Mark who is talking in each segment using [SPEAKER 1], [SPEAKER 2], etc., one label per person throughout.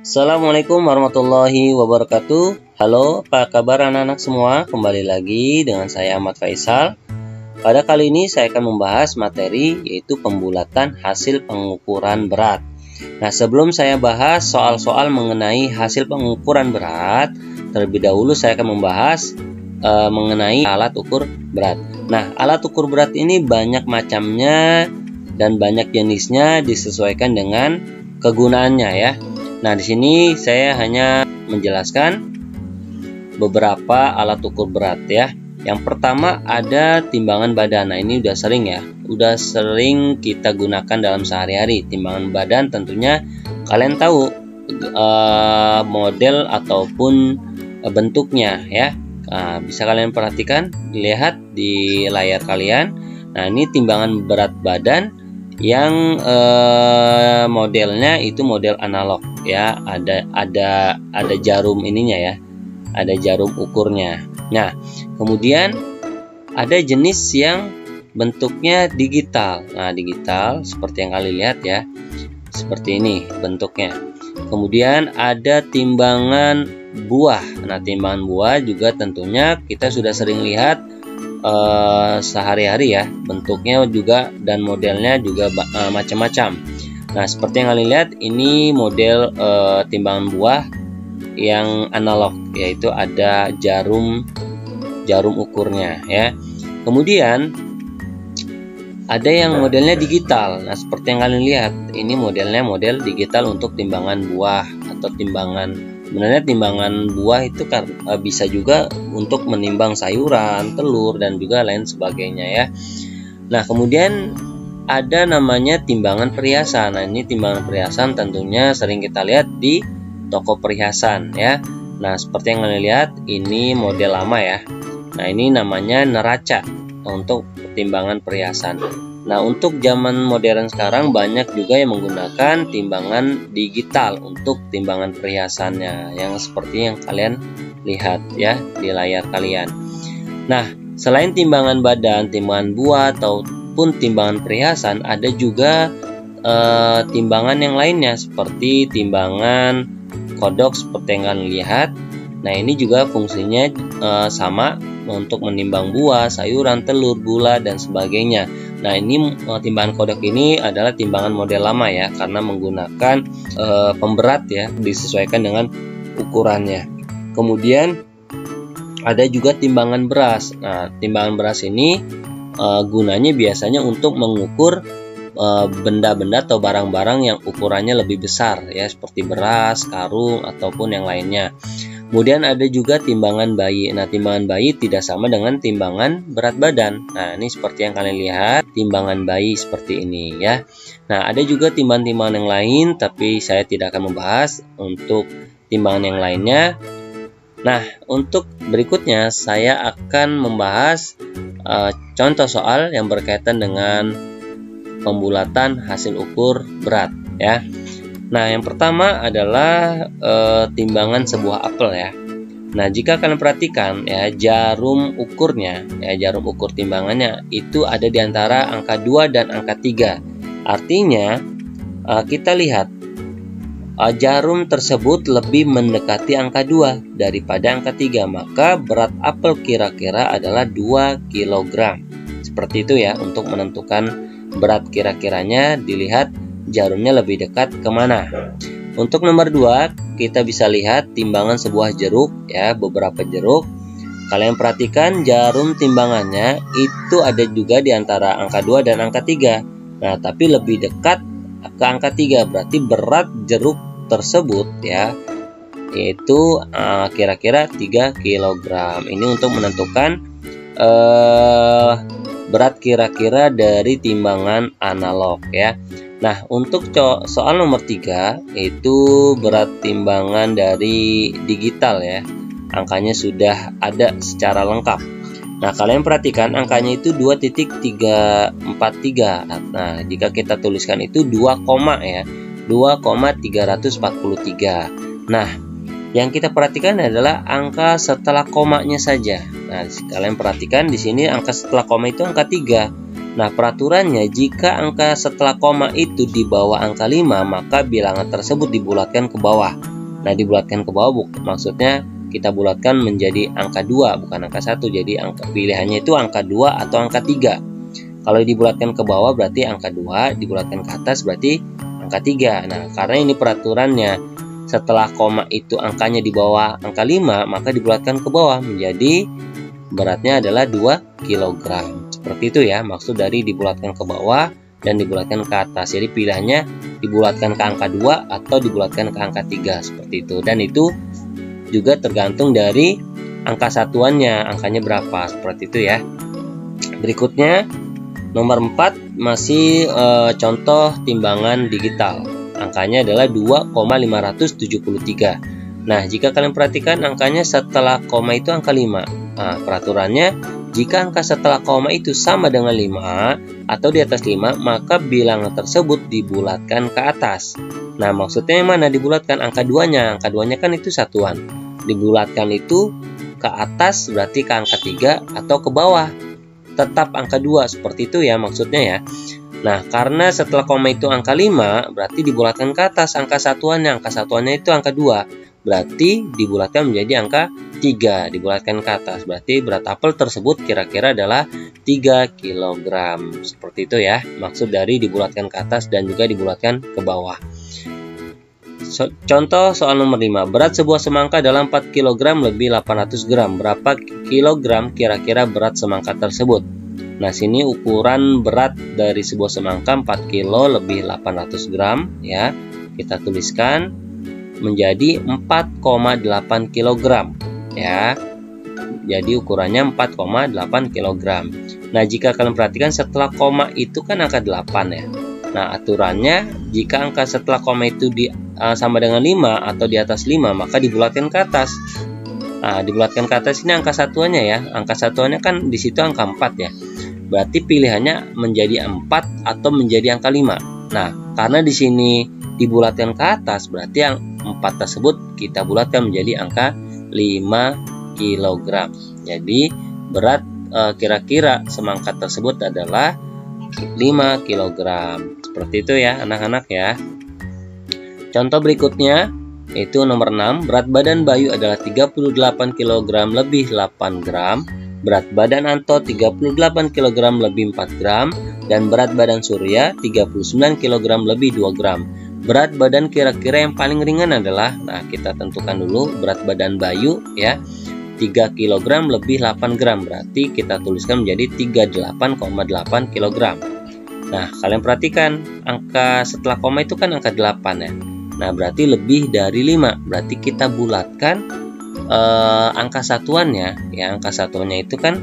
[SPEAKER 1] Assalamualaikum warahmatullahi wabarakatuh. Halo, apa kabar anak-anak semua? Kembali lagi dengan saya Ahmad Faisal. Pada kali ini saya akan membahas materi yaitu pembulatan hasil pengukuran berat. Nah, sebelum saya bahas soal-soal mengenai hasil pengukuran berat, terlebih dahulu saya akan membahas mengenai alat ukur berat. Nah, alat ukur berat ini banyak macamnya dan banyak jenisnya disesuaikan dengan kegunaannya ya. Nah, di sini saya hanya menjelaskan beberapa alat ukur berat ya. Yang pertama ada timbangan badan. Nah, ini udah sering ya. Udah sering kita gunakan dalam sehari-hari. Timbangan badan tentunya kalian tahu model ataupun bentuknya ya. Nah, bisa kalian perhatikan, lihat di layar kalian. Nah, ini timbangan berat badan yang modelnya itu model analog ya, ada jarum ininya ya, ada jarum ukurnya. Nah, kemudian ada jenis yang bentuknya digital. Nah, digital seperti yang kalian lihat ya, seperti ini bentuknya. Kemudian ada timbangan buah. Nah, timbangan buah juga tentunya kita sudah sering lihat sehari-hari ya, bentuknya juga dan modelnya juga macam-macam. Nah, seperti yang kalian lihat ini model timbangan buah yang analog, yaitu ada jarum ukurnya ya. Kemudian ada yang modelnya digital. Nah, seperti yang kalian lihat ini modelnya model digital untuk timbangan buah atau timbangan. Sebenarnya timbangan buah itu bisa juga untuk menimbang sayuran, telur, dan juga lain sebagainya ya. Nah, kemudian ada namanya timbangan perhiasan. Nah, ini timbangan perhiasan tentunya sering kita lihat di toko perhiasan ya. Nah, seperti yang kalian lihat ini model lama ya. Nah, ini namanya neraca untuk timbangan perhiasan. Nah, untuk zaman modern sekarang banyak juga yang menggunakan timbangan digital untuk timbangan perhiasannya yang seperti yang kalian lihat ya di layar kalian. Nah, selain timbangan badan, timbangan buah ataupun timbangan perhiasan, ada juga timbangan yang lainnya seperti timbangan kodok seperti yang kalian lihat. Nah, ini juga fungsinya sama untuk menimbang buah, sayuran, telur, gula, dan sebagainya. Nah, ini timbangan kodok ini adalah timbangan model lama ya, karena menggunakan pemberat ya, disesuaikan dengan ukurannya. Kemudian ada juga timbangan beras. Nah, timbangan beras ini gunanya biasanya untuk mengukur benda-benda atau barang-barang yang ukurannya lebih besar ya, seperti beras, karung, ataupun yang lainnya. Kemudian ada juga timbangan bayi. Nah, timbangan bayi tidak sama dengan timbangan berat badan. Nah, ini seperti yang kalian lihat, timbangan bayi seperti ini ya. Nah, ada juga timbangan-timbangan yang lain, tapi saya tidak akan membahas untuk timbangan yang lainnya. Nah, untuk berikutnya saya akan membahas contoh soal yang berkaitan dengan pembulatan hasil ukur berat ya. Nah, yang pertama adalah timbangan sebuah apel ya. Nah, jika kalian perhatikan ya, jarum ukurnya ya, jarum ukur timbangannya itu ada di antara angka 2 dan angka 3. Artinya kita lihat jarum tersebut lebih mendekati angka 2 daripada angka 3, maka berat apel kira-kira adalah 2 kg. Seperti itu ya, untuk menentukan berat kira-kiranya dilihat jarumnya lebih dekat kemana. Untuk nomor 2 kita bisa lihat timbangan sebuah jeruk ya, beberapa jeruk. Kalian perhatikan jarum timbangannya itu ada juga di antara angka 2 dan angka 3. Nah, tapi lebih dekat ke angka 3, berarti berat jeruk tersebut ya yaitu kira-kira 3 kg. Ini untuk menentukan berat kira-kira dari timbangan analog ya. Nah, untuk soal nomor 3 itu berat timbangan dari digital ya. Angkanya sudah ada secara lengkap. Nah, kalian perhatikan angkanya itu 2.343. Nah, jika kita tuliskan itu 2, ya 2,343. Nah, yang kita perhatikan adalah angka setelah komanya saja. Nah, kalian perhatikan di sini angka setelah koma itu angka 3. Nah, peraturannya jika angka setelah koma itu di bawah angka 5, maka bilangan tersebut dibulatkan ke bawah. Nah, dibulatkan ke bawah maksudnya kita bulatkan menjadi angka 2 bukan angka 1. Jadi pilihannya itu angka 2 atau angka 3. Kalau dibulatkan ke bawah berarti angka 2, dibulatkan ke atas berarti angka 3. Nah, karena ini peraturannya setelah koma itu angkanya di bawah angka 5, maka dibulatkan ke bawah menjadi beratnya adalah 2 kg. Seperti itu ya, maksud dari dibulatkan ke bawah dan dibulatkan ke atas. Jadi pilihannya dibulatkan ke angka 2 atau dibulatkan ke angka 3 seperti itu. Dan itu juga tergantung dari angka satuannya, angkanya berapa, seperti itu ya. Berikutnya nomor 4 masih contoh timbangan digital. Angkanya adalah 2,573. Nah, jika kalian perhatikan angkanya setelah koma itu angka 5. Nah, peraturannya jika angka setelah koma itu sama dengan 5 atau di atas 5, maka bilangan tersebut dibulatkan ke atas. Nah, maksudnya yang mana dibulatkan? Angka 2-nya. Angka 2-nya kan itu satuan. Dibulatkan itu ke atas berarti ke angka 3 atau ke bawah. Tetap angka 2, seperti itu ya maksudnya ya. Nah, karena setelah koma itu angka 5, berarti dibulatkan ke atas angka satuannya. Angka satuannya itu angka 2. Berarti dibulatkan menjadi angka 3, dibulatkan ke atas. Berarti berat apel tersebut kira-kira adalah 3 kg. Seperti itu ya, maksud dari dibulatkan ke atas dan juga dibulatkan ke bawah. Contoh soal nomor 5. Berat sebuah semangka adalah 4 kg lebih 800 gram. Berapa kilogram kira-kira berat semangka tersebut? Nah, sini ukuran berat dari sebuah semangka 4 kg lebih 800 gram ya. Kita tuliskan menjadi 4,8 kg ya. Jadi ukurannya 4,8 kg. Nah, jika kalian perhatikan setelah koma itu kan angka 8 ya. Nah, aturannya jika angka setelah koma itu sama dengan 5 atau di atas 5, maka dibulatkan ke atas. Nah, dibulatkan ke atas ini angka satuannya ya. Angka satuannya kan di situ angka 4 ya. Berarti pilihannya menjadi 4 atau menjadi angka 5. Nah, karena di sini dibulatkan ke atas, berarti yang 4 tersebut kita bulatkan menjadi angka 5 kg. Jadi berat kira-kira semangka tersebut adalah 5 kg. Seperti itu ya anak-anak ya. Contoh berikutnya yaitu nomor 6. Berat badan Bayu adalah 38 kg lebih 8 gram. Berat badan Anto 38 kg lebih 4 gram. Dan berat badan Surya 39 kg lebih 2 gram. Berat badan kira-kira yang paling ringan adalah, nah kita tentukan dulu berat badan Bayu ya, 3 kg lebih 8 gram. Berarti kita tuliskan menjadi 38,8 kg. Nah, kalian perhatikan angka setelah koma itu kan angka 8 ya. Nah, berarti lebih dari 5. Berarti kita bulatkan angka satuannya ya. Angka satuannya itu kan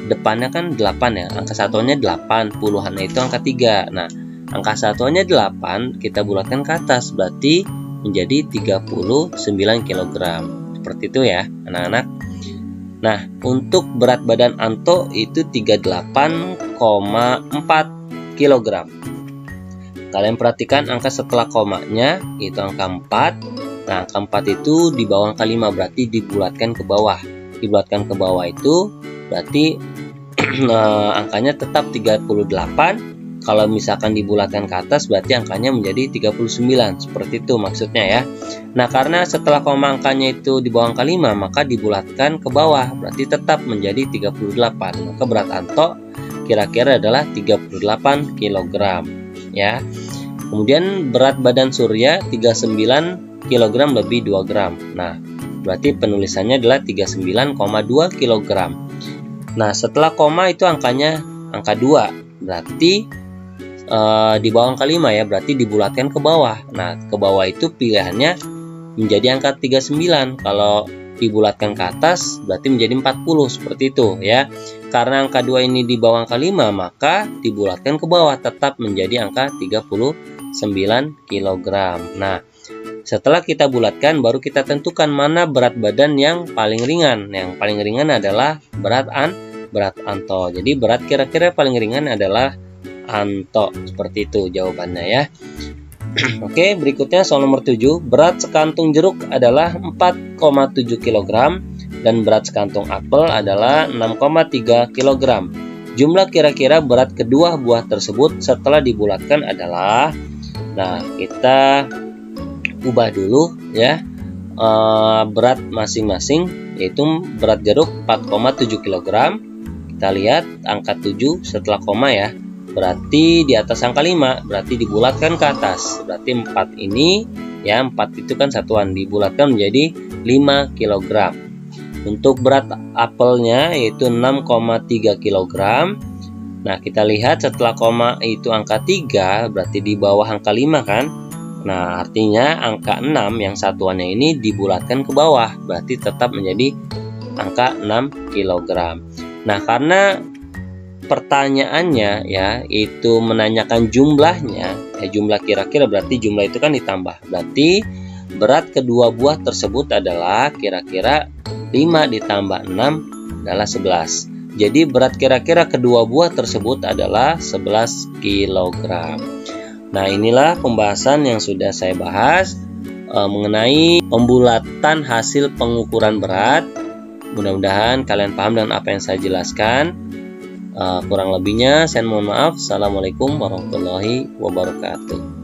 [SPEAKER 1] depannya kan 8 ya. Angka satuannya 8, puluhannya itu angka 3. Nah, angka satuannya 8, kita bulatkan ke atas, berarti menjadi 39 kg. Seperti itu ya, anak-anak. Nah, untuk berat badan Anto itu 38,4 kg. Kalian perhatikan angka setelah komanya, itu angka 4. Nah, angka 4 itu di bawah angka 5, berarti dibulatkan ke bawah. Dibulatkan ke bawah itu, berarti angkanya tetap 38. Kalau misalkan dibulatkan ke atas berarti angkanya menjadi 39. Seperti itu maksudnya ya. Nah, karena setelah koma angkanya itu di bawah angka 5, maka dibulatkan ke bawah. Berarti tetap menjadi 38. Maka berat Anto kira-kira adalah 38 kg ya. Kemudian berat badan Surya 39 kg lebih 2 gram. Nah, berarti penulisannya adalah 39,2 kg. Nah, setelah koma itu angkanya angka 2. Berarti di bawah angka 5 ya, berarti dibulatkan ke bawah. Nah, ke bawah itu pilihannya menjadi angka 39. Kalau dibulatkan ke atas berarti menjadi 40, seperti itu ya. Karena angka 2 ini di bawah angka 5, maka dibulatkan ke bawah, tetap menjadi angka 39 kg. Nah, setelah kita bulatkan baru kita tentukan mana berat badan yang paling ringan. Yang paling ringan adalah berat Anto. Jadi berat kira-kira paling ringan adalah Anto. Seperti itu jawabannya ya. Oke, berikutnya soal nomor 7. Berat sekantung jeruk adalah 4,7 kg dan berat sekantung apel adalah 6,3 kg. Jumlah kira-kira berat kedua buah tersebut setelah dibulatkan adalah, nah kita ubah dulu ya berat masing-masing, yaitu berat jeruk 4,7 kg. Kita lihat angka 7 setelah koma ya, berarti di atas angka 5, berarti dibulatkan ke atas. Berarti 4 ini ya, 4 itu kan satuan, dibulatkan menjadi 5 kg. Untuk berat apelnya yaitu 6,3 kg. Nah, kita lihat setelah koma itu angka 3, berarti di bawah angka 5 kan. Nah, artinya angka 6 yang satuannya ini dibulatkan ke bawah, berarti tetap menjadi angka 6 kg. Nah, karena pertanyaannya ya itu menanyakan jumlahnya, jumlah kira-kira, berarti jumlah itu kan ditambah. Berarti berat kedua buah tersebut adalah kira-kira 5 ditambah 6 adalah 11. Jadi berat kira-kira kedua buah tersebut adalah 11 kg. Nah, inilah pembahasan yang sudah saya bahas mengenai pembulatan hasil pengukuran berat. Mudah-mudahan kalian paham dengan apa yang saya jelaskan. Kurang lebihnya saya mohon maaf. Assalamualaikum warahmatullahi wabarakatuh.